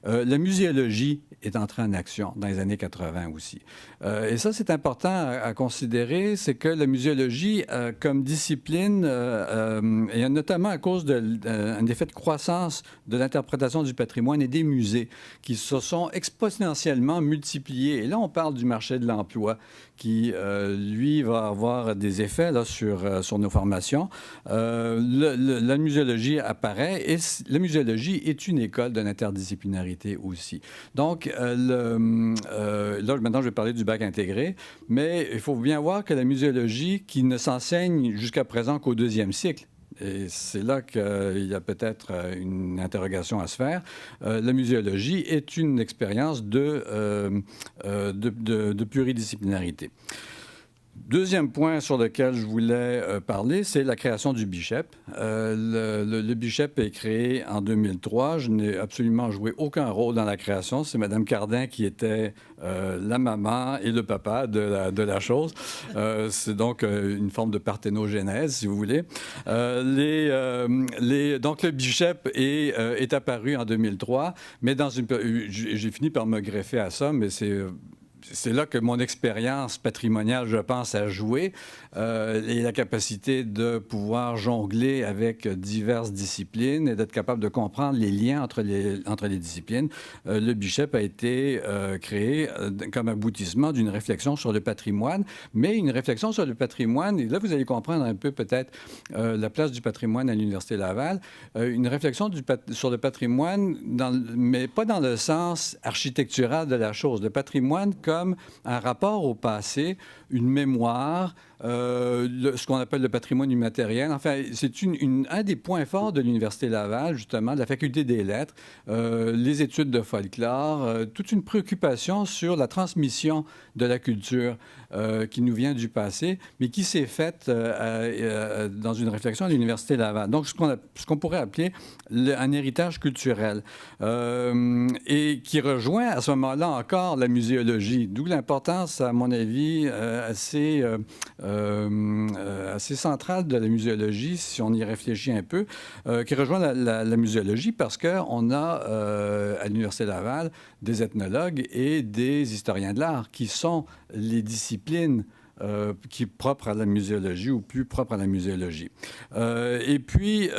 La muséologie est entrée en action dans les années 80 aussi. Et ça, c'est important à considérer, c'est que la muséologie, comme discipline, et notamment à cause d'un effet de croissance de l'interprétation du patrimoine et des musées, qui se sont exponentiellement multipliés. Et là, on parle du marché de l'emploi, qui, lui, va avoir des effets là, sur nos formations. La muséologie apparaît et la muséologie est une école de l'interdisciplinarité aussi. Donc, là, maintenant, je vais parler du bac intégré, mais il faut bien voir que la muséologie, qui ne s'enseigne jusqu'à présent qu'au deuxième cycle, et c'est là qu'il y a peut-être une interrogation à se faire. La muséologie est une expérience de pluridisciplinarité. Deuxième point sur lequel je voulais parler, c'est la création du BICHEP. Le BICHEP est créé en 2003. Je n'ai absolument joué aucun rôle dans la création. C'est Mme Cardin qui était la maman et le papa de la chose. C'est donc une forme de parthénogenèse, si vous voulez. Donc, le BICHEP est apparu en 2003, mais j'ai fini par me greffer à ça, mais c'est là que mon expérience patrimoniale, je pense, a joué, et la capacité de pouvoir jongler avec diverses disciplines et d'être capable de comprendre les liens entre les disciplines. Le BICHEP a été créé comme aboutissement d'une réflexion sur le patrimoine, mais une réflexion sur le patrimoine, et là, vous allez comprendre un peu peut-être la place du patrimoine à l'Université Laval, une réflexion sur le patrimoine, mais pas dans le sens architectural de la chose. Le patrimoine comme un rapport au passé, une mémoire, ce qu'on appelle le patrimoine immatériel. Enfin, c'est un des points forts de l'Université Laval, justement, de la Faculté des lettres, les études de folklore, toute une préoccupation sur la transmission de la culture qui nous vient du passé, mais qui s'est faite dans une réflexion à l'Université Laval. Donc, ce qu'on pourrait appeler un héritage culturel, et qui rejoint à ce moment-là encore la muséologie, d'où l'importance, à mon avis, assez centrale de la muséologie, si on y réfléchit un peu, qui rejoint la muséologie parce qu'on a à l'Université Laval des ethnologues et des historiens de l'art qui sont les disciplines qui est propre à la muséologie ou plus propre à la muséologie. Et puis,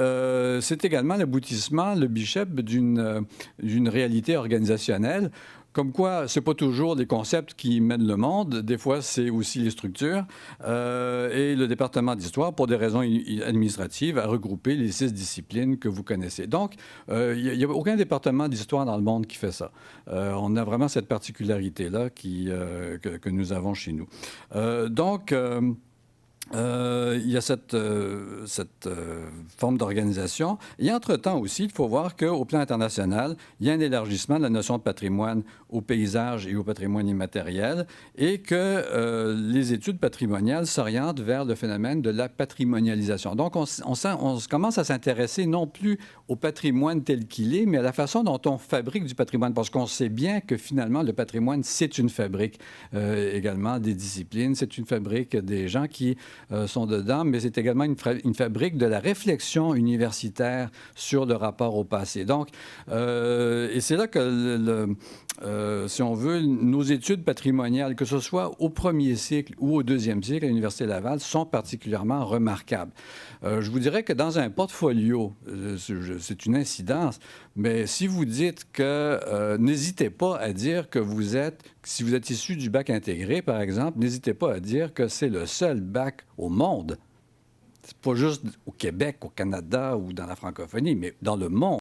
c'est également l'aboutissement, le BICHEP, d'une réalité organisationnelle. Comme quoi, ce n'est pas toujours les concepts qui mènent le monde. Des fois, c'est aussi les structures. Et le département d'histoire, pour des raisons administratives, a regroupé les 6 disciplines que vous connaissez. Donc, il n'y a aucun département d'histoire dans le monde qui fait ça. On a vraiment cette particularité-là que nous avons chez nous. Il y a cette forme d'organisation. Et entre-temps aussi, il faut voir qu'au plan international, il y a un élargissement de la notion de patrimoine au paysage et au patrimoine immatériel et que les études patrimoniales s'orientent vers le phénomène de la patrimonialisation. Donc, on commence à s'intéresser non plus au patrimoine tel qu'il est, mais à la façon dont on fabrique du patrimoine, parce qu'on sait bien que finalement, le patrimoine, c'est une fabrique également des disciplines, c'est une fabrique des gens qui sont dedans, mais c'est également une fabrique de la réflexion universitaire sur le rapport au passé. Donc, et c'est là que, si on veut, nos études patrimoniales, que ce soit au premier cycle ou au deuxième cycle à l'Université Laval, sont particulièrement remarquables. Je vous dirais que dans un portfolio, c'est une incidence, mais si vous dites que, n'hésitez pas à dire que si vous êtes issu du bac intégré, par exemple, n'hésitez pas à dire que c'est le seul bac au monde. C'est pas juste au Québec, au Canada ou dans la francophonie, mais dans le monde.